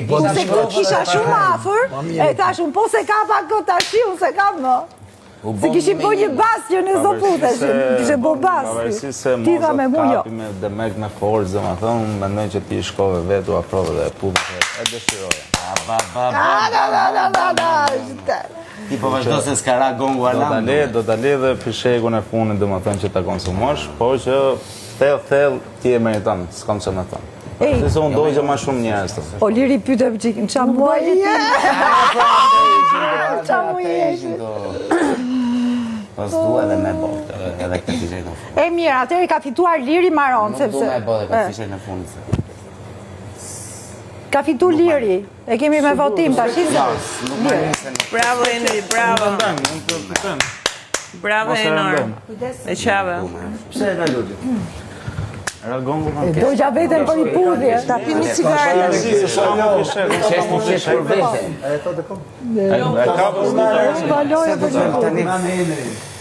Po se këtë kisha shumë afër, e thashun, po se ka pa këtë tashi, unë se kam më. Se kishim po një basje në zoputesh, kishe bo basje. Pavarësisht se mozat kapi me demek me forcë, më thonë, unë mendoj që ti shkove vetu aprove dhe punë e dëshiroja. Ti po vazhdo se s'ka ra gongu alarm. Do ta le dhe fishekun e funit, do më thënë që ta konsumosh, por që thell ti e meriton, s'kam që me thënë. Se se unë dojgje ma shumë njerës të. O Liri pyte për qikën, qa muaj e ti? Qa muaj e ti? Po s'dua edhe me bot, edhe këtë fishek në fund. E mirë, atëri ka fituar Liri Maron, sepse... Nuk du me bot e këtë fishek në fund. Ka fitu Liri, e kemi me votim, ta shqipë. Bravo Enri, bravo. Bravo Enor. E qave. Pse e ka lutit? Do gja vetën për i pudhje. Ta pi një cigarë. Qesh një qesh për vete. Baloje për një pudhje.